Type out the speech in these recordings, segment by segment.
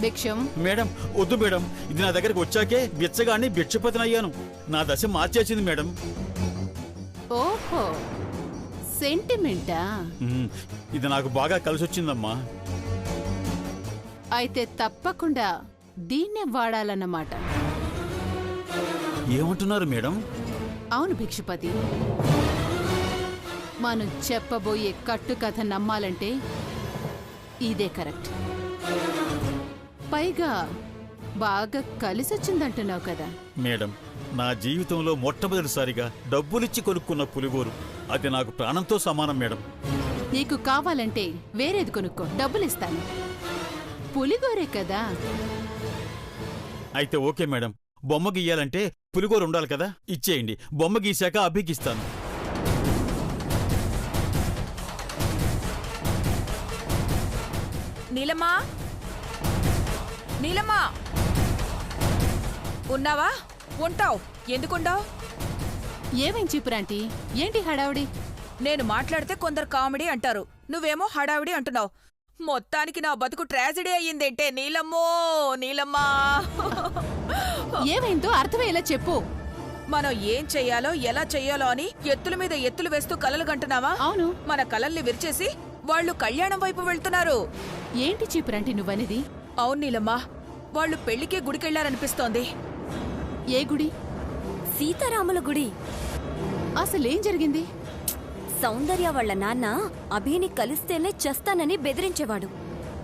భిక్షం. Madam వద్దు madam, ఇది నా దగ్గరికి వచ్చాకే బిచ్చగాని భిక్షపతినయ్యాను. నా దశ మార్చేసింది మేడం. ఓహో, సెంటిమెంటా? ఇది నాకు బాగా కలిసొచ్చిందమ్మా. అయితే తప్పకుండా దీన్నే వాడాలన్నమాట. ఏమంటున్నారు మేడం? అవును భిక్షపతి, మనం చెప్పబోయే కట్టుకథ నమ్మాలంటే ఇదే కరెక్ట్. పైగా బాగా కలిసొచ్చిందంటున్నావు కదా. మేడం, నా జీవితంలో మొట్టమొదటిసారిగా డబ్బులిచ్చి కొనుక్కున్న పులిగోరు. అది నాకు ప్రాణంతో సమానం మేడం. నీకు కావాలంటే వేరేది కొనుక్కో, డబ్బులిస్తాను. పులిగోరే కదా. అయితే ఓకే మేడం, బొమ్మ గీయాలంటే పులిగోరు ఉండాలి కదా, ఇచ్చేయండి. బొమ్మ గీశాక అభిగిస్తాను. నీలమ్మా, నీలమ్మా, ఉన్నావా? ఉంటావు. ఎందుకుండావు? ఏమేం చీపురాంటీ, ఏంటి హడావుడి? నేను మాట్లాడితే కొందరు కామెడీ అంటారు, నువ్వేమో హడావిడి అంటున్నావు. మొత్తానికి నా బతుకు ట్రాజడీ అయ్యిందేంటే నీలమ్మో, నీలమ్మా. ఏమైందో అర్థమయ్యేలా చెప్పు. మనం ఏం చెయ్యాలో ఎలా చెయ్యాలో అని ఎత్తుల మీద ఎత్తులు వేస్తూ కలలు గంటున్నావా? అవును. మన కలల్ని విరిచేసి వాళ్ళు కళ్యాణం వైపు వెళ్తున్నారు. ఏంటి చీపురాంటీ నువ్వనేది? అవును నీలమ్మా, వాళ్ళు పెళ్లికే గుడికెళ్లారనిపిస్తోంది. ఏ గుడి? సీతారాముల గుడి. అసలేం జరిగింది? సౌందర్య వాళ్ళ నాన్న అభిని కలిస్తేనే చస్తానని బెదిరించేవాడు.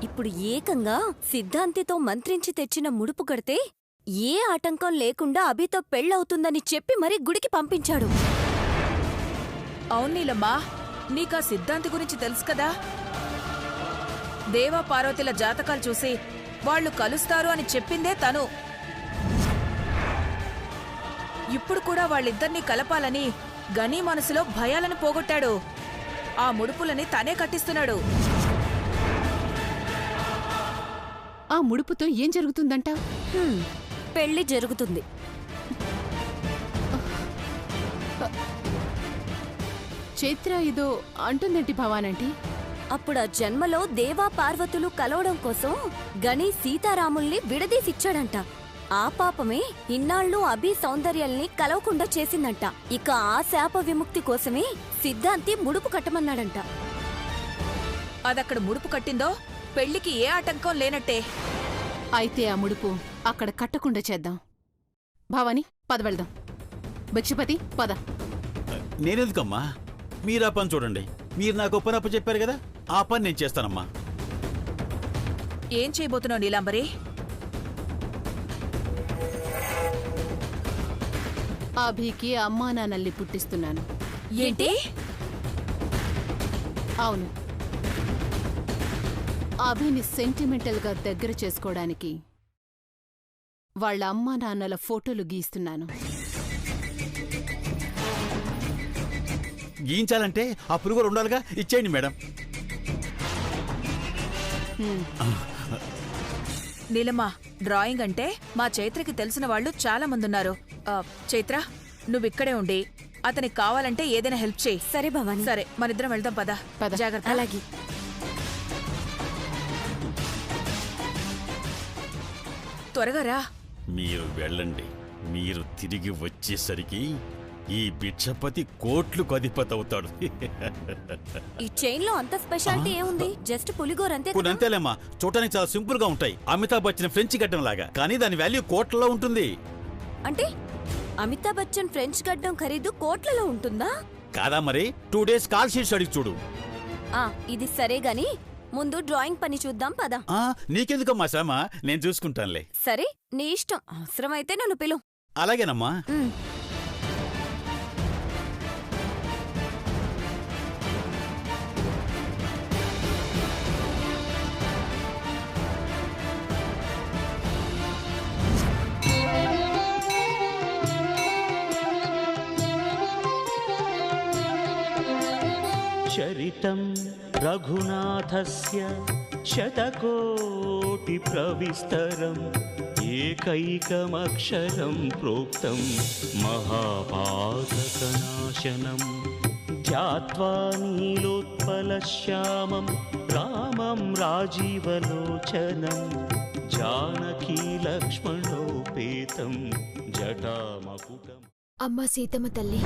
ఇప్పుడు ఏకంగా సిద్ధాంతితో మంత్రించి తెచ్చిన ముడుపు కడితే ఏ ఆటంకం లేకుండా అభితో పెళ్ళవుతుందని చెప్పి మరీ గుడికి పంపించాడు. అవును నీలమ్మా, నీకా సిద్ధాంతి గురించి తెలుసు కదా. దేవా పార్వతిల జాతకాలు చూసి వాళ్ళు కలుస్తారు అని చెప్పిందే తను. ఇప్పుడు కూడా వాళ్ళిద్దరినీ కలపాలని గనీ మనసులో భయాలను పోగొట్టాడు. ఆ ముడుపులని తనే కట్టిస్తున్నాడు. ఆ ముడుపుతో ఏం జరుగుతుందంట? పెళ్లి జరుగుతుంది. చైత్ర ఏదో అంటుందేంటి భవానంటీ? అప్పుడా జన్మలో దేవా పార్వతులు కలవడం కోసం గణి సీతారాముల్ని విడదీసిచ్చాడంట. ఆ పాపమే ఇన్నాళ్ళు అభి సౌందర్యాల్ని కలవకుండా చేసిందంట. ఇక ఆ శాప విముక్తి కోసమే సిద్ధాంతి ముడుపు కట్టమన్నాడంట. అదక్కడ ముడుపు కట్టిందో పెళ్లికి ఏ ఆటంకం లేనట్టే. అయితే ఆ ముడుపు అక్కడ కట్టకుండా చేద్దాం. భవాని, పద వెళ్దాం. భిక్షపతి, పద. నేనెందుకమ్మా? మీరా పని చూడండి. మీరు నాకు పని అప్పు చెప్పారు కదా, ఆ పని నేను చేస్తానమ్మా. ఏం చేయబోతున్నావు నీలాంబరి? అభికి అమ్మా నాన్నల్ని పుట్టిస్తున్నాను. ఏంటి? అవును, అభిని సెంటిమెంటల్ గా దగ్గర చేసుకోవడానికి వాళ్ళ అమ్మా నాన్నల ఫోటోలు గీస్తున్నాను. గీయించాలంటే ఆ పులుగోరు ఉండాలిగా, ఇచ్చేయండి మేడం. నీలమ్మా, డ్రాయింగ్ అంటే మా చైత్రకి తెలిసిన వాళ్ళు చాలా మందున్నారు. చైత్ర, నువ్విక్కడే ఉండి అతనికి కావాలంటే ఏదైనా హెల్ప్ చేయి. సరే భవాని. సరే, మనిద్దరం వెళ్దాం. పద. జాగ్రత్త. అలాగే. త్వరగా రా. మీరు వెళ్ళండి. మీరు తిరిగి వచ్చేసరికి ఈ భిక్షపతి కోట్లకు అధిపతి అవుతాడు. ఈ చైన్ లో అంత స్పెషాలిటీ ఏముంది? జస్ట్ పులిగోరంతే. అంతేలేమ్మా, చూడటానికి చాలా సింపుల్ గా ఉంటాయి. అమితాబ్ బచ్చన్ ఫ్రెంచ్ గడ్డం లాగా, కానీ దాని వాల్యూ కోట్లలో ఉంటుంది. అంటే అమితాబ్ బచ్చన్ ఫ్రెంచ్ గడ్డం ఖరీదు కోట్లలో ఉంటుందా? కాదా మరి? 2 days కాల్ షీట్స్ అడిగి చూడు. ఇది సరే గాని ముందు డ్రాయింగ్ పని చూద్దాం పద. నీకెందుకమ్మా శ్రమ, నేను చూసుకుంటానులే. సరే, నీ ఇష్టం. అవసరమైతే నన్ను పిలు. అలాగేనమ్మా. చరితం రఘునాథస్య శతకోటి ప్రవిస్తరం ఏకైకమక్షరం ప్రోక్తం మహాపాతకనాశనం ధ్యాత్వా నీలోత్పలశ్యామం రామం రాజీవలోచనం జానకీ లక్ష్మణోపేతం జటామకుటం. అమ్మా సీతమ్మ తల్లి,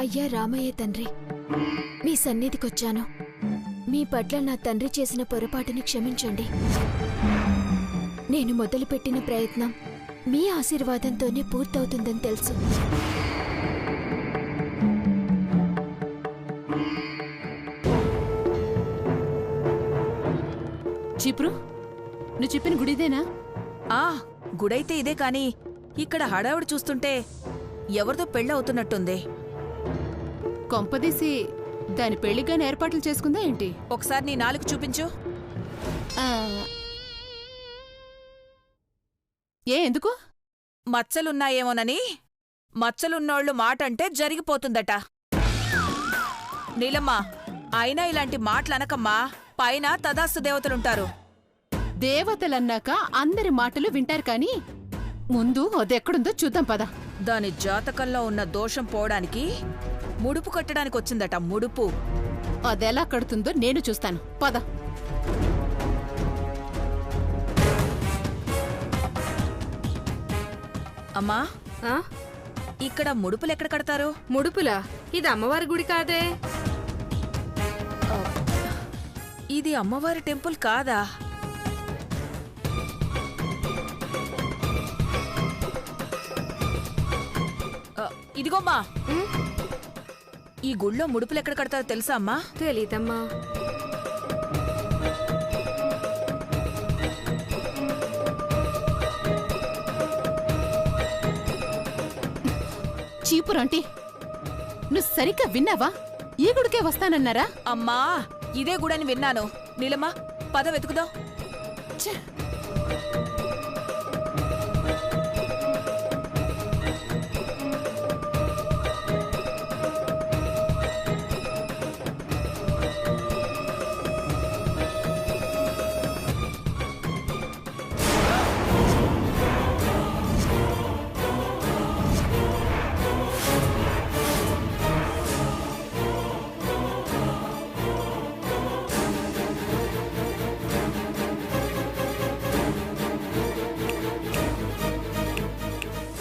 అయ్యా రామయ్య తండ్రి, మీ సన్నిధికొచ్చాను. మీ పట్ల నా తండ్రి చేసిన పొరపాటుని క్షమించండి. నేను మొదలుపెట్టిన ప్రయత్నం మీ ఆశీర్వాదంతోనే పూర్తవుతుందని తెలుసు. చీపురు, నువ్వు చెప్పిన గుడిదేనా? ఆ గుడైతే ఇదే కాని ఇక్కడ హడావుడి చూస్తుంటే ఎవరితో పెళ్ళవుతున్నట్టుంది. కొంపదీసి దాని పెళ్లిగాని ఏర్పాట్లు చేసుకుందా ఏంటి? ఒకసారి నీ నాలుగు చూపించు. ఆ, ఎందుకు? మచ్చలున్నాయేమోనని. మచ్చలున్నోళ్లు మాటంటే జరిగిపోతుందట. నీలమ్మా, అయినా ఇలాంటి మాటలనకమ్మా. పైన తదాస్తు దేవతలుంటారు. దేవతలన్నాక అందరి మాటలు వింటారు కాని ముందు అదెక్కడుందో చూద్దాం పద. దాని జాతకంలో ఉన్న దోషం పోవడానికి ముడుపు కట్టడానికి వచ్చిందట. ముడుపు అదెలా కడుతుందో నేను చూస్తాను పద. అమ్మా, ఆ? ఇక్కడ ముడుపులెక్కడ కడతారు? ముడుపులా? ఇది అమ్మవారి గుడి కాదే. ఇది అమ్మవారి టెంపుల్ కాదా? ఇదిగోమ్మా, ఈ గుళ్ళో ముడుపులెక్కడ కడతారో తెలుసా అమ్మా? తెలీదమ్మా. చీపురంటి, నువ్వు సరిగ్గా విన్నావా? ఈ గుడికే వస్తానన్నారా? అమ్మా, ఇదే గుడని విన్నాను. నీలమ్మా, పద వెతుకుదాం. ఛే!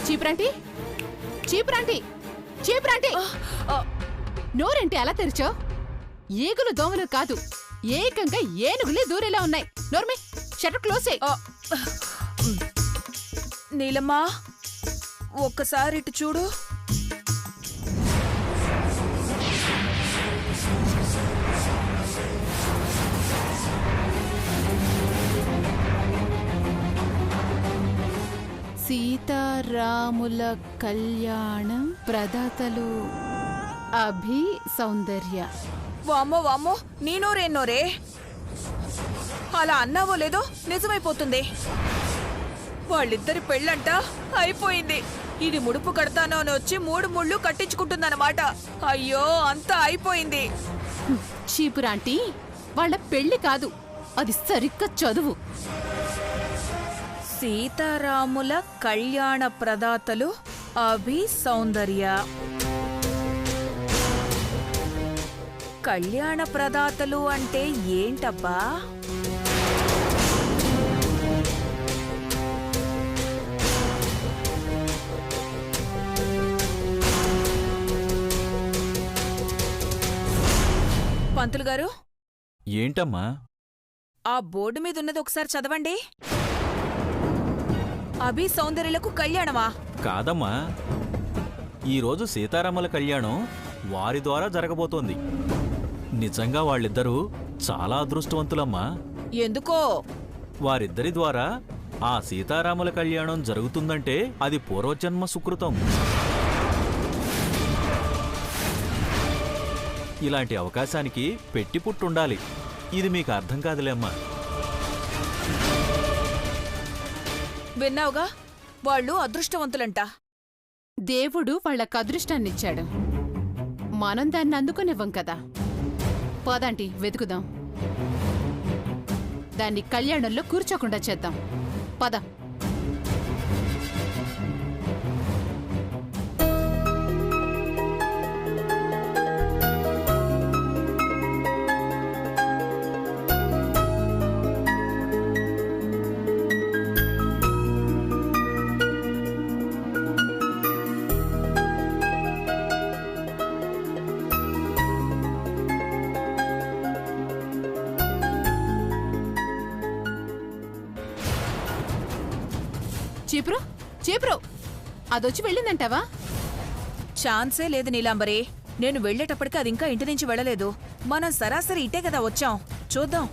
చీపురంటి, చీపురంటి, చీపురంటి! నోరేంటి అలా తెరిచావు? ఏగులు దోమలు కాదు, ఏకంగా ఏనుగులే దూరేలా ఉన్నాయి. నోర్మి, షట్టర్ క్లోజ్ చేయి. నీలమ్మా, ఒక్కసారి ఇటు చూడు. సీతారాముల కళ్యాణం ప్రదాతలు అభి సౌందర్య. వామ్మో వామ్మో, నీ నోరేం నోరే? అలా అన్నావో లేదో నిజమైపోతుంది. వాళ్ళిద్దరి పెళ్ళంట అయిపోయింది. ఇది ముడుపు కడతాను అని వచ్చి 3 ముళ్ళు కట్టించుకుంటుందన్నమాట. అయ్యో, అంతా అయిపోయింది. చీపురాంటి, వాళ్ళ పెళ్లి కాదు, అది సరిగ్గా చదువు. సీతారాముల కళ్యాణ ప్రదాతలు అభి సౌందర్య. కళ్యాణ ప్రదాతలు అంటే ఏంటబ్బా? పంతులు గారు, ఏంటమ్మా? ఆ బోర్డు మీద ఉన్నది ఒకసారి చదవండి. అభి సౌందర్యలకు కళ్యాణమా? కాదమ్మా, ఈరోజు సీతారాముల కళ్యాణం వారి ద్వారా జరగబోతోంది. నిజంగా వాళ్ళిద్దరూ చాలా అదృష్టవంతులమ్మా. ఎందుకో? వారిద్దరి ద్వారా ఆ సీతారాముల కళ్యాణం జరుగుతుందంటే అది పూర్వజన్మ సుకృతం. ఇలాంటి అవకాశానికి పెట్టి పుట్టుండాలి. ఇది మీకు అర్థం కాదులేమ్మా. విన్నావుగా, వాళ్ళు అదృష్టవంతులంట. దేవుడు వాళ్ళకు అదృష్టాన్నిచ్చాడు, మనం దాన్ని అందుకునివ్వం కదా. పదండి వెతుకుదాం, దాన్ని కళ్యాణంలో కూర్చోకుండా చేద్దాం. పద. చీపురు చీపురు అదొచ్చి వెళ్ళిందంటావా? ఛాన్సే లేదు నీలాంబరి. నేను వెళ్ళేటప్పటికి అది ఇంకా ఇంటి నుంచి వెళ్ళలేదు. మనం సరాసరి ఇటే కదా వచ్చాం. చూద్దాం.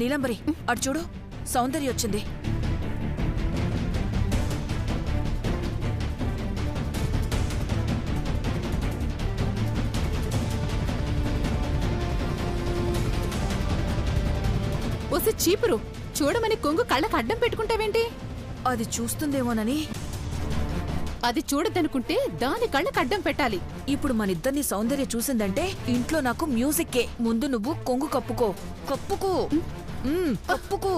నీలాంబరి, అటు చూడు, సౌందర్య వచ్చింది. వస్తే చీపురు చూడమని కొంగు కళ్ళకు అడ్డం పెట్టుకుంటావేంటి? అది చూస్తుందేమోనని. అది చూడదనుకుంటే దాని కళ్ళకు అడ్డం పెట్టాలి. ఇప్పుడు మనిద్దరిని సౌందర్య చూసిందంటే ఇంట్లో నాకు మ్యూజిక్కే. ముందు నువ్వు కొంగు కప్పుకో. కప్పుకో, కప్పుకో.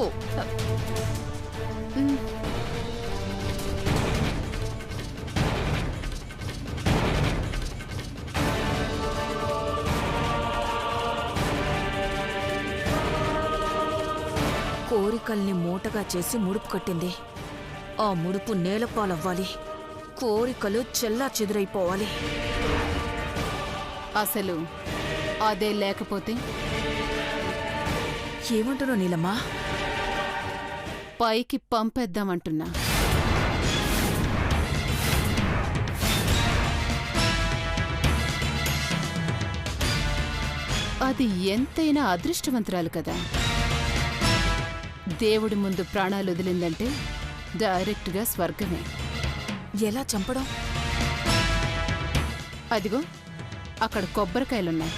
కోరికల్ని మూటగా చేసి ముడుపు కట్టింది. ఆ ముడుపు నేలపాలవ్వాలి. కోరికలు చెల్లా చెదురైపోవాలి. అసలు అదే లేకపోతే ఏమంటున్నావు నీలమ్మా? పైకి పంపేద్దామంటున్నా. అది ఎంతైనా అదృష్టవంతురాలు కదా. దేవుడి ముందు ప్రాణాలు వదిలిందంటే డైరెక్ట్గా స్వర్గమే. ఎలా చంపడం? అదిగో అక్కడ కొబ్బరికాయలున్నాయి.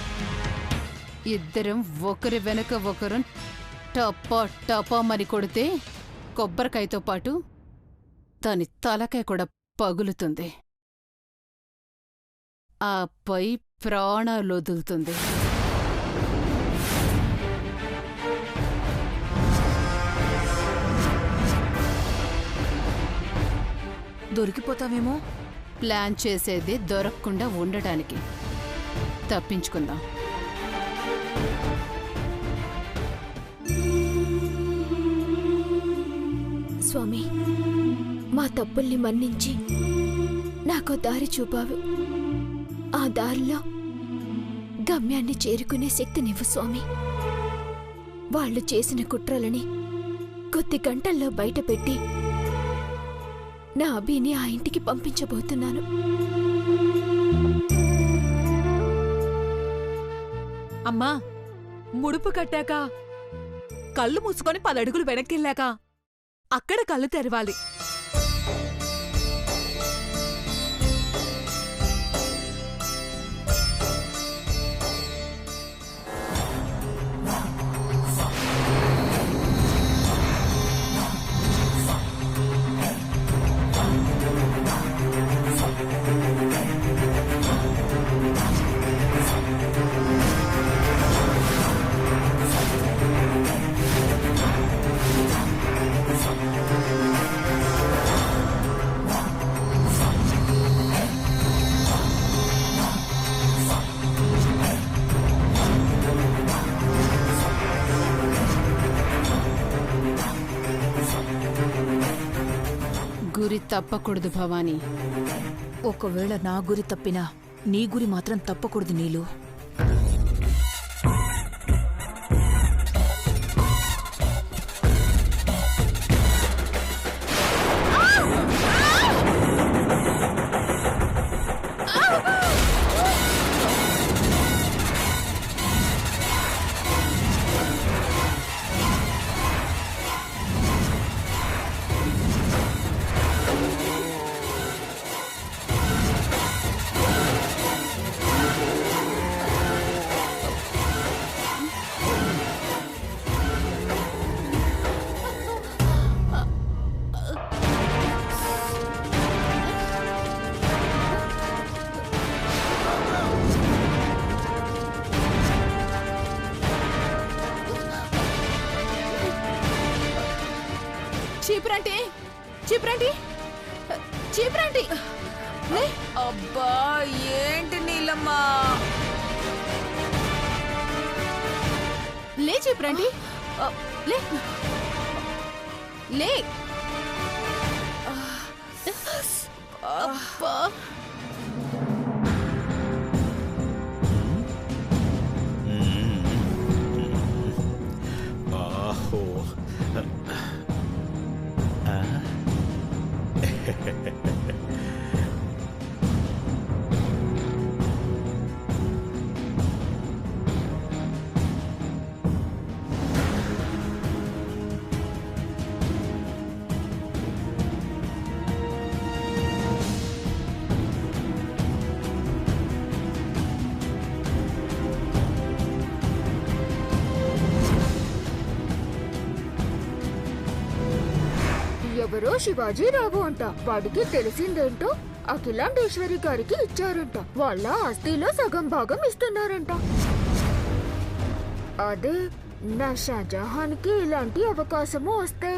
ఇద్దరం ఒకరి వెనక ఒకరు టపా టపామని కొడితే కొబ్బరికాయతో పాటు దాని తలకాయ కూడా పగులుతుంది. ఆపై ప్రాణాలు వదులుతుంది. దొరికిపోతావేమో. ప్లాన్ చేసేది దొరకకుండా ఉండడానికి. తప్పించుకుందాం. స్వామి, మా తప్పుల్ని మన్నించి నాకో దారి చూపావు. ఆ దారిలో గమ్యాన్ని చేరుకునే శక్తినివ్వు స్వామి. వాళ్ళు చేసిన కుట్రలని కొద్ది గంటల్లో బయటపెట్టి నా అభిని ఆ ఇంటికి పంపించబోతున్నాను. అమ్మా, ముడుపు కట్టాక కళ్ళు మూసుకొని 10 అడుగులు వెనక్కెళ్ళాక అక్కడ కళ్ళు తెరవాలి. గురి తప్పకూడదు భవానీ. ఒకవేళ నా గురి తప్పినా నీ గురి మాత్రం తప్పకూడదు నీలు. చీపురంటి, చీపురంటి, చీపురంటి. అబ్బా, ఏంటి నీలమ్మా? లే చీపురంటి, లే లే. అబ్బా, ఎవరో శివాజీరావు అంట. వాడికి తెలిసిందేంటో అఖిలాండేశ్వరి గారికి ఇచ్చారంట. వాళ్ళ ఆస్తిలో సగం భాగం ఇస్తున్నారంట. అదే నా షాజహాన్కి ఇలాంటి అవకాశము వస్తే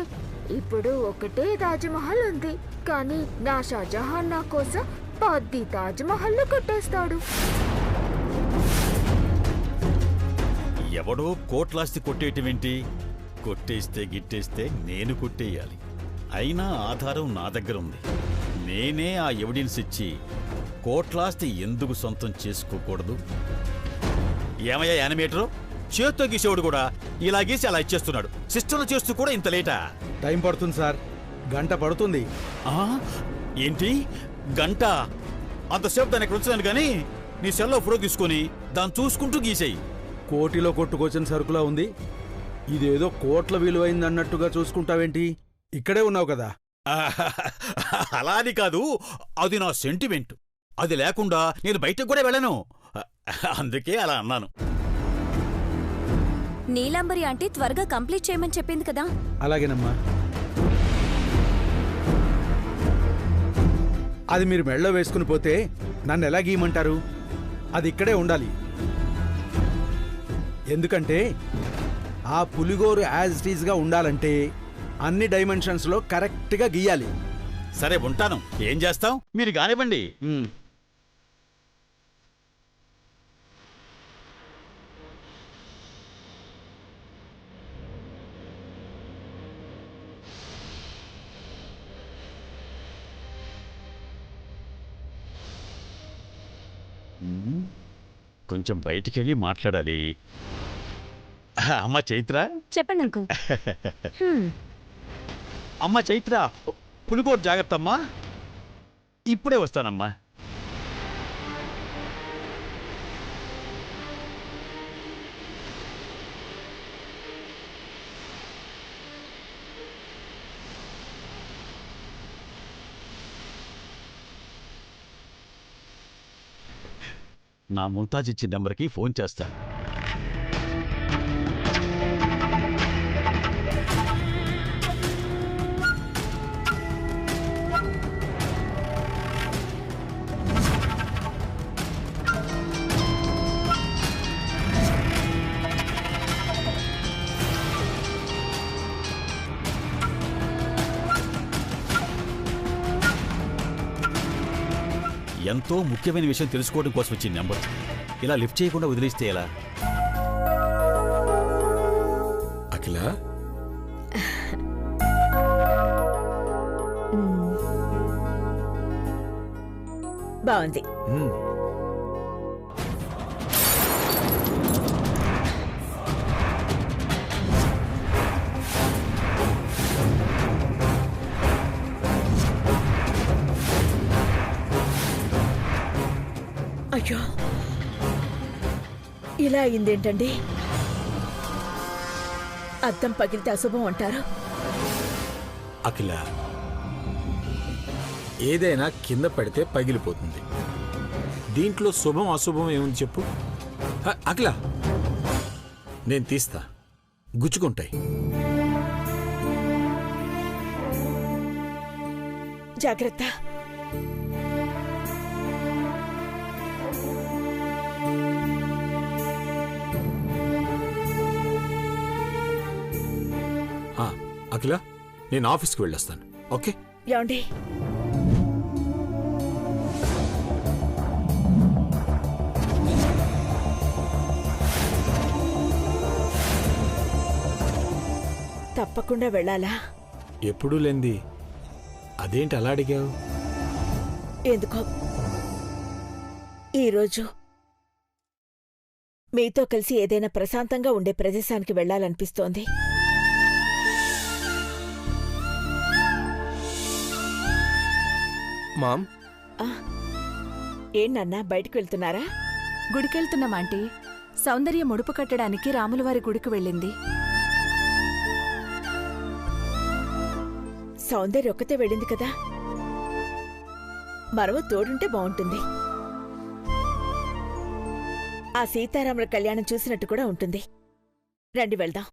ఇప్పుడు ఒకటే తాజ్మహల్ ఉంది, కానీ నా షాజహాన్ నా కోసం 10 తాజ్మహల్లు కట్టేస్తాడు. ఎవడో కోట్లాస్తి కొట్టేయటమేంటి? కొట్టేస్తే గిట్టేస్తే నేను కొట్టేయాలి. అయినా ఆధారం నా దగ్గర ఉంది. నేనే ఆ ఎవిడెన్స్ ఇచ్చి కోట్లాస్తి ఎందుకు సొంతం చేసుకోకూడదు? ఏమయ్యా యానిమేటరు, చేత్తో గీసేవాడు కూడా ఇలా గీసి అలా ఇచ్చేస్తున్నాడు. సిస్టంలో చేస్తూ కూడా ఇంత లేటా? టైం పడుతుంది సార్, గంట పడుతుంది. ఏంటి గంట? అంతసేపు దాన్ని ఇక్కడ ఉంచుతాను కానీ నీ సెల్లో ఫోటో తీసుకొని దాన్ని చూసుకుంటూ గీసేయి. కోటిలో కొట్టుకొచ్చిన సరుకులా ఉంది. ఇదేదో కోట్ల విలువైంది అన్నట్టుగా చూసుకుంటావేంటి? ఇక్కడే ఉన్నావు కదా. అలా అని కాదు, అది నా సెంటిమెంట్. అది లేకుండా నేను బయటకు కూడా వెళ్ళను. అందుకే అలా అన్నాను. నీలాంబరి ఆంటీ త్వరగా కంప్లీట్ చేయమని చెప్పింది కదా. అలాగేనమ్మా. అది మీరు మెళ్ళో వేసుకుని పోతే నన్ను ఎలా గీయమంటారు? అది ఇక్కడే ఉండాలి. ఎందుకంటే ఆ పులిగోరు యాజ్ ఇట్ ఈజ్గా ఉండాలంటే అన్ని డైమెన్షన్స్లో కరెక్ట్గా గీయాలి. సరే ఉంటాను, ఏం చేస్తాం, మీరు కానివ్వండి. కొంచెం బయటికెళ్ళి మాట్లాడాలి. అమ్మ చైత్ర. చెప్పండి అంకుల్. అమ్మ చైత్ర, పులిగోరు జాగ్రత్త అమ్మా. ఇప్పుడే వస్తానమ్మా. నా ముంతాజ్ ఇచ్చిన నెంబర్కి ఫోన్ చేస్తా. ఎంతో ముఖ్యమైన విషయం తెలుసుకోవడం కోసం వచ్చిన నెంబర్. ఇలా లిఫ్ట్ చేయకుండా వదిలేస్తే ఎలా? అఖిల, బాగుంది. అయ్యో, ఇలా అయిందేంటండి? అద్దం పగిలితే అశుభం అంటారు. అఖిల, ఏదైనా కింద పడితే పగిలిపోతుంది. దీంట్లో శుభం అశుభం ఏముంది చెప్పు? అఖిల, నేను తీస్తా, గుచ్చుకుంటాయి. జాగ్రత్త. అఖిల, నేను ఆఫీస్కి వెళ్ళొస్తాను. ఓకే? ఏమండి, తప్పకుండా వెళ్ళాలా? ఎప్పుడూ లేంది. అదేంటి అలా అడిగావు? ఎందుకో ఈరోజు మీతో కలిసి ఏదైనా ప్రశాంతంగా ఉండే ప్రదేశానికి వెళ్ళాలనిపిస్తోంది. మామ్ ఏంటన్నా బయటికి వెళ్తున్నారా? గుడికెళ్తున్నాం ఆంటీ. సౌందర్య ముడుపు కట్టడానికి రాములవారి గుడికి వెళ్ళింది. సౌందర్య ఒక్కతే వెళ్ళింది కదా, మరో తోడుంటే బాగుంటుంది. ఆ సీతారాముల కళ్యాణం చూసినట్టు కూడా ఉంటుంది. రండి వెళ్దాం.